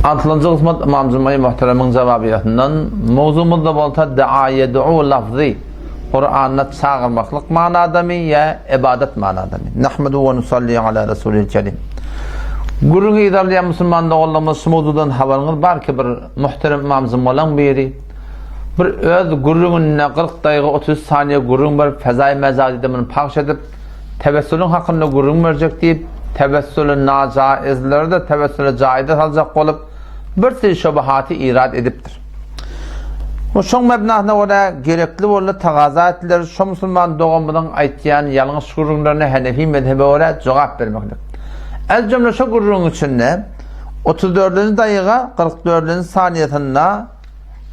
Altıncı kısmet İmam Zülmayı muhterem'in cevabiyetinden mevzumuzda bolsa da'a yed'u lafzi Kur'an'da çağırmaklık manada mı ya ibadet manada mı? Nahmedu ve nusalli ala Resulil Kerim. Gurun idarlayan Müslüman'da olduğumuz mevzudan haberiniz var ki bir muhterem İmam Zülmayı'nın biri bir öz gurrunun 40 dakika 30 saniye gurrun bir fezai mezadi demin pakş edip tevessülün hakkında gurrun verecek deyip tevessülün nacaizleri de tevessülü caidet alacak olup bir sürü şubahatı irad ediptir. Bu şoň mebnasına göre gerekli bolly tagaza etdiler. Şu Müslüman doğumdan aytýan ýalňyş gurrunlaryna Hanefi mezhebe göre jogap bermekdir. El cümle şu gurrun içinde 34. daýyga 44. saniýetinde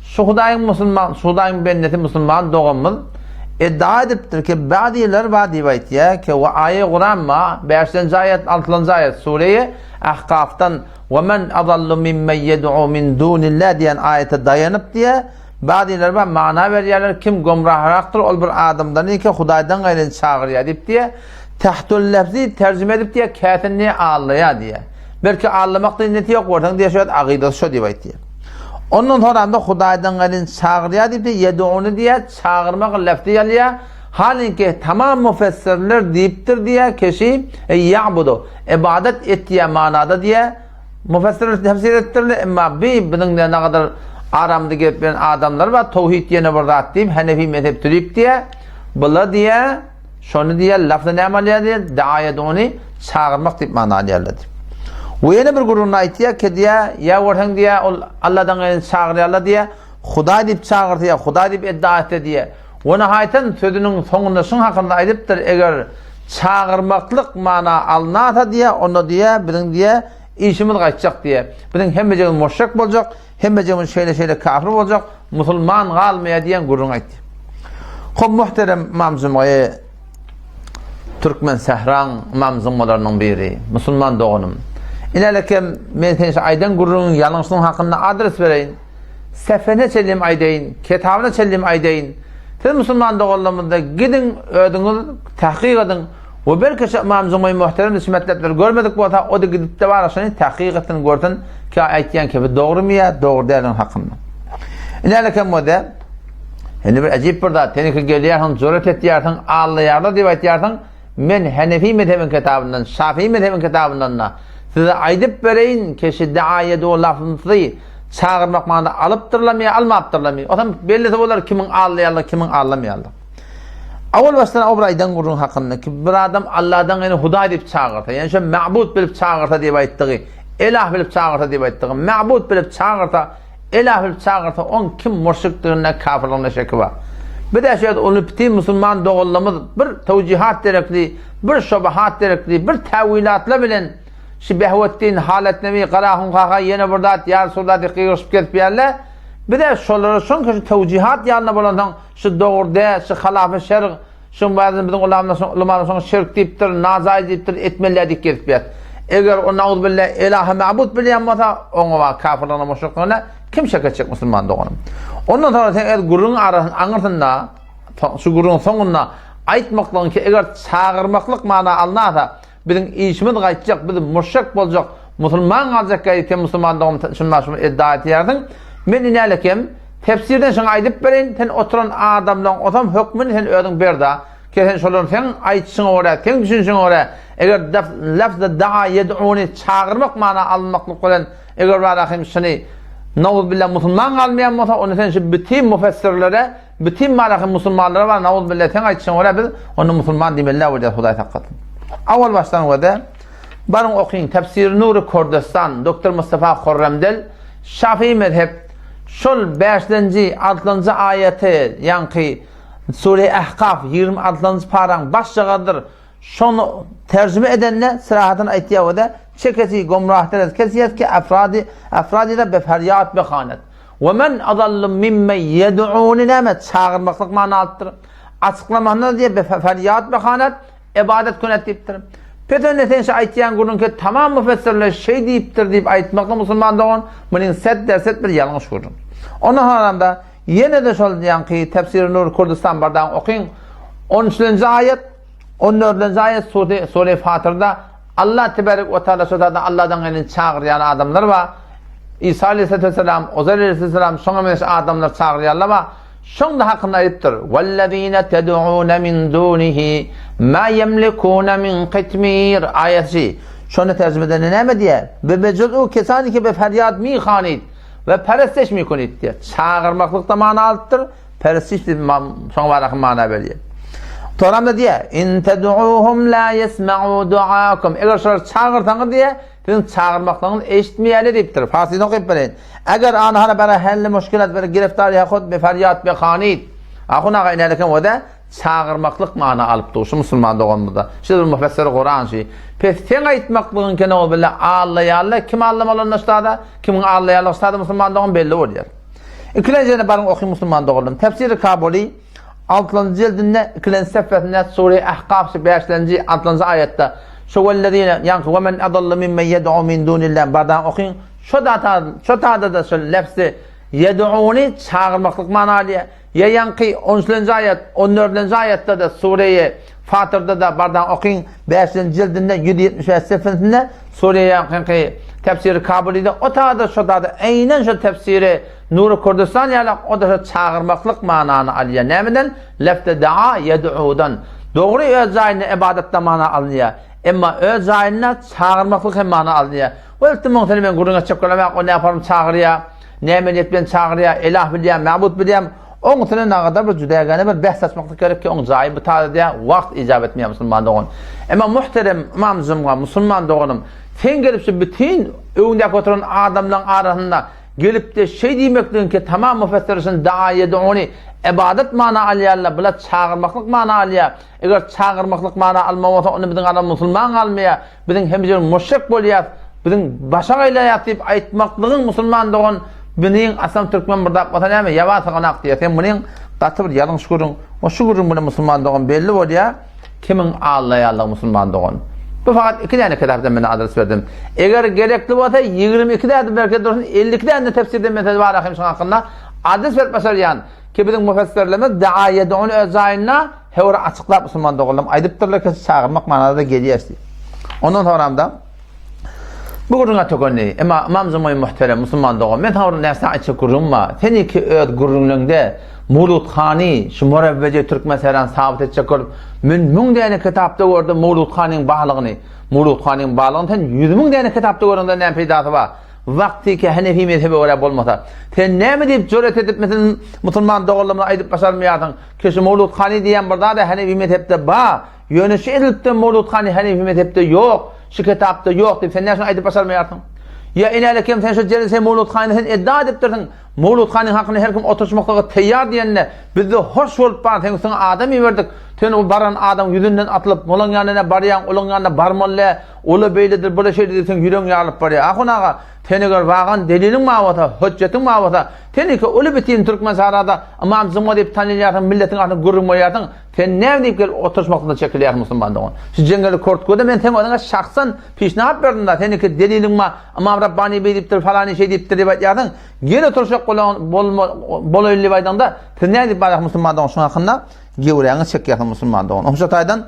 şu Hudaýyň Müslüman, Hudaýyň benneti Müslüman doğumyz iddia edipdir ki badiler badi baytya ki ve ayet Kur'an ma 5. ayet 6. ayet Sure-i Ahkaf'tan ve men adallu mimmen yed'u min dunillah diyen ayete dayanıp diye badiler ba mana berýärler kim gomrahraktır ol bir adamdan ki Hudaýdan gaýry çağırýar dip diye tahtul lafzi tercüme edip diye kätinni allaýar diye belki allamakda neti ýok bolsaň diye şöyle agida şu diýip aýtdy. Ondan sonra da Hudaýdan gaýry çağırýar dip yed'unu diye çağırmak lafzy ýalýar. Halinki tamam müfessirler deyiptir diye kişi ya'budu ibadet ettiği manada diye müfessirler tefsir ettirler ama bunun ne kadar aramda gelen adamlar var tevhid yene burada deyip Hanefi mezhep deyip diye bula diye şonu diye lafzı ne ameliyat diye daayedunu çağırmak deyip manalıyarlar. Bu yeni bir gururun aytiya ki diye ya varhan diye Allah'dan çağırıyorlar diye Hudaý deyip çağırdı ya Hudaý deyip iddia etti diye ona haytan sözünün sonunda şun hakkında aydıptır eğer çağırmaklık mana alnata diye onu diye bizim diye işimiz kaçacak diye bizim hemmeceğimiz müşrik olacak hemmeceğimiz şeyle kafir olacak Müslüman kalmaya diyen gururun aytti. Hop muhterem İmam Zülmayı Türkmen Sehran İmam Zülmalarının biri Müslüman doğunum. İlerlekem men aydan gururun yanlışlığın hakkında adres vereyim sefene çelim aydeyin kitabına çelim aydeyin siz Müslüman doğullamında gidin ödünüz tahkik edin ve belki İmam Zülmayı muhterem hizmetler görmedik bu hata o da gidip de var aşağıya tahkik ettin gördün ki aytyan ki doğru mu ya doğru değerinin hakkında ilerlekem o da hani bir acayip burada teniki geliyarın zuret etiyarın ağlayarlar diye aytiyarın men Hanefi mezhebin kitabından Şafii mezhebin kitabından size aydıp vereyin keşi daayede lafızı çağırmak manada alıptırlamaya almaptırlamaya o zaman belli olar kimin ağlayarlar kimin ağlamayarlar. Awal baştan o bir aydan gurrun hakkında ki bir adam Allah'dan yani Hudaý deyip çağırtı yani şu ma'bud bilip çağırtı diye ayttığı ilah bilip çağırtı diye ayttığı ma'bud bilip çağırtı ilah bilip çağırtı on kim mürşiktirine kafirliğine şeki var. Bir de şöyle onu bütün Müslüman doğullamız bir tevcihat gerekli bir şubahat gerekli bir tevilatla bilen şu behvettin haletnevi qarahun qaqa yine burada ya Resulullah diye qiyışıp ketip yerler bir de şoları son ki tevcihat yanına bolandan şu doğruda şu halafı şerq şu bazı bizim ulamalar sonra şirk deyiptir nazaiz deyiptir etmelidik ketip yer eğer o naud billah ilahe ma'bud bilen mata ona kafirlere müşriklerine kim şek edecek Müslüman doğanım ondan sonra sen gurrun anırtında şu gurrun sonunda aytmaklan ki eğer çağırmaklık mana alnata bizim işimiz kaçacak, bizim müşrik olacak, Müslüman kalacak ki Müslüman doğum şunlar iddia etiyordun. Men inelekim tefsirden şunu aydıp verin, sen oturan adamdan otam hükmünü sen ödün bir daha. Ki sen şunları sen aytsın oraya, sen düşünsün oraya. Eğer lafzda da'a yed'uni çağırmak mana almaklık olan eğer var ahim şunu na'udhu billah Müslüman kalmayan mı onu sen şu bütün müfessirlere, bütün malakın Müslümanlara var na'udhu billah sen aytsın oraya biz onu Müslüman demeler ve Hudaý takkatın. Awal baştan vada barın okuyun tefsir Nur-i Kurdistan Dr. Mustafa Khurramdel Şafii mezhep şol 5. 6. ayeti yankı Sure-i Ahkaf 26. paran başçagadır şonu tercüme edenle sırahatın aytiya vada çekesi gomrahter kesiyet ki afradi da beferiyat bekhanet ve men adallu mimme yed'uni neme çağırmaklık manalıdır açıklamanlar diye beferiyat bekhanet ibadet kınet deyiptir. Peton netense aytyan gurun ki tamam müfessirler şey deyiptir deyip aytmakla Müslüman doğun bunun set bir yanlış gurun. Onun haramda yine de şol diyen ki tefsir Nur Kurdistan bardan okuyun 13. ayet 14. ayet Sure-i Fatır'da Allah tebarek ve teala sözlerden Allah'dan gelin çağıryan adamlar var. İsa aleyhisselam, Ozer aleyhisselam, şoňa meş adamlar çağırýarlar. Şoňda hakyny aýdypdyr. Wallazina ted'un min dunihi ma yemlikuna min qitmir ayeti. Şonu tercüme eden näme diýär? Ve bejudu kesani be feryat mi hanit ve peresteş mi kunit diýär. Çağırmaklıkda mana alypdyr. Perestiş şoňa barak mana berýär. Toramda diýär: "In ted'uhum la yesma'u du'aakum." Eger şolar çağırsaňyz diýär, sizin çağırmaklaryňyzy eşitmeýärler diýipdir. Farsyny okyp berin. Eger anhana bara helle müşkilat bir giriftar ýa-hud be feryat be hanit. Ahuna gaýnalykyn wada çağırmaklyk mana alypdy. Şu musulman doganda. Şu müfessir Kur'an şi. Sen aýtmaklygyň kene o bile Allah kim allamalarynda ustada, kimin Allah ustada musulman dogan belli bolýar. İkincide barın oky musulman dogalym. Tefsir-i Kabuli 6-njy jildinde 2-nji sepetinde Sure Ahqaf 5-nji 6-njy ayetde şu vellezine yanku ve men adalla mimmen yed'u min dunillah bardan okuyun. Şu taada da şu lafzy yed'uni çağırmaklyk manaly. Ya yanqi 13-nji ayet 14-nji ayetde de Sureyi Fatır'da da bardan okuyun 5-nji jildinde 175 sepetinde Sure yanqi tefsir-i Kabuli'de o taada şu taada aynen şu tefsiri Nur-u Kurdistan ýaly o da çağırmaklyk manany alýar. Nämeden? Lafda da'a yed'udan. Dogry öz zaýyny ibadetde mana alýar. Emma öz zaýyna çağırmaklyk hem mana alýar. Weltim muhterem men gurunga çeklemek o näparym çağırýar. Näme etben çağırýar? Ilah bilýär, mabud bilýär. Oň tene nagada bir judaýgany bir bahs açmaklyk gerek ki oň zaýy bu taada wagt ijab etmeýär musulman dogan. Emma muhterem imam zımga musulman doganım sen gelip şu bütün öňünde oturan adamlaryň arasynda gelip de şey diýmekdiň ki tamam müfessirsin da'a yed'uni ibadet mana alýarlar, bular çağırmaklyk mana alýar. Eger çağırmaklyk mana almawsa onu biziň adam musulman almaýar, biziň hemje müşrik bolýar, biziň başa gaýlaýar diýip aýtmaklygyň musulman dogan biziň asam türkmen birde watan näme ýawaty ganak diýär. Sen munyň gaty bir ýalňyş görüň. O şu görüň bilen musulman dogan belli bolýar. Kimin allaýarlygy musulman dogan. Bu fakat 2 tane kitapdan men adres verdim. Eger gerekli bolsa 22 tane belki dursun 50 tane tefsirden men var ahim şoň hakynda adres verip başarýan ki biziň müfessirlerimiz da'a yed'un özaýyna hewre açyklap musulman dogalym aýdypdyrlar ki çağırmak manada gelýär. Ondan soramda bu gurunga tokony emma imam zamaý muhterem musulman dogal men hawr näse açyk gurunma seni ki öd gurunlygda Mevlut Khani şu Murabbeje Türk meselelerini sabit etjek bolup men 1000 däne kitapda gördüm Mevlut Khanyň baglygyny. Mevlut Khanyň baglygyny 100.000 däne kitapda görende näme peýdasy bar. Wagty ki Hanefi mezhebi öyle bolmasa. Sen näme diýip jüret edip mesela musulman dogalymyny aýdyp başarmaýarsyň. Keşi Mevlut Khani diýen birda da Hanefi mezhepde bar. Ýönüşi edilipdi Mevlut Khani Hanefi mezhepde ýok. Şu kitapda ýok diýip sen näme aýdyp başarmaýarsyň? Ya inalekem sen şu jelese Mevlut Khanyň sen iddia edipdiň. Mevlut Khanyň hakyny her kim oturuşmaklyga teýýar diýenle bizde hoş bolup bar sen adam berdik. Sen o baran adam yüzünden atılıp molon ýanyna barýan, olon ýanyna barmalle, ola beýledir, bola şey diýsen ýüreň ýalyp barýar. Ahunaga teneger wagan deliliň mawata, hujjatyň mawata. Teniki oly bitin türkmen sarada imam zımma diýip tanylýarsyň, milletiň atyny gurulmaýarsyň. Sen näme diýip gel oturuşmakda çekilýär musulman dogan. Şu jengeli kortgoda men sen oňa şahsan peşnap berdim da teniki deliliň ma imam Rabbani beýipdir, falany şey diýipdir diýip aýtýarsyň. Gene oturuşak bolaýly baýdanda sen näme diýip barak musulman dogan şoňa hakynda gewreňi çekýär musulman dogan. Oňa taýdan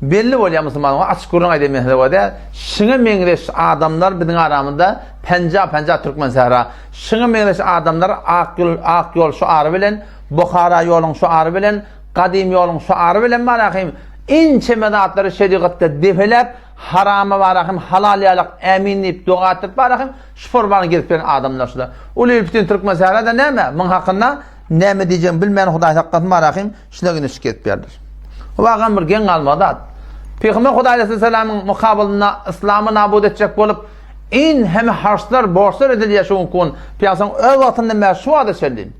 belli bolýar musulman dogan açyk gurun aýdym wada. Şiňe meňreş adamlar biziň aramyzda penja türkmen sahara. Şiňe meňreş adamlar ak ýol şuary bilen, Bukhara ýoluň şuary bilen, Qadim ýoluň şuary bilen marahim inçemedatlary şeriatda defelep harama barahim halal ýalyk äminlip dogatyp barahim şuforbarny gelip beren adamlar şular. Ular bütün türkmen saharada näme? Muň hakynda näme diýeceğim bilmän Hudaý haqqatyn marahim şuna güne şikayet berdir. Wagan bir gen galmadat. Peygamber Hudaý aleyhisselamyň mukabylyna İslamyny nabud etjek bolup in hem harslar borsar edilýär şoň kun. Piýasaň öz wagtynda meşhuada şeldin.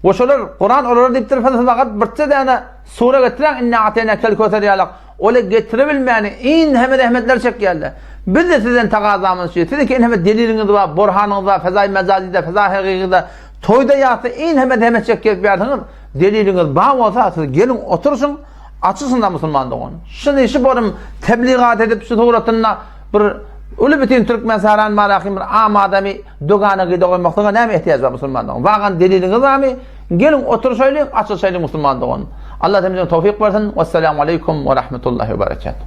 Oşolar Kur'an olar diýip telefon wagt birçe däne sura getiren inna atayna kelkoter ýalyk. Ola getirebilmäni in hem rahmetler çekýärler. Biz de sizden tagazamyz şu. Siz ki in hem deliliňiz bar, burhanyňyz bar, fazai mezazide, fazai haqiqide, toyda ýaty in hem çekýär berdiňiz. Deliliňiz bar bolsa siz gelin otursun, açysyn da musulman dogan. Şunu işi borum tebligat edip şu suratynda bir uly bitin türkmen saran marahim bir am adamy dogana gydaýmaklyga näme ehtiýaç bar musulman dogan. Wagan deliliňiz barmy? Gelin oturşaýlyk, açyşaýlyk musulman dogan. Allah temizden tawfik bersin. Vesselamu aleykum ve rahmetullahi ve berekatuhu.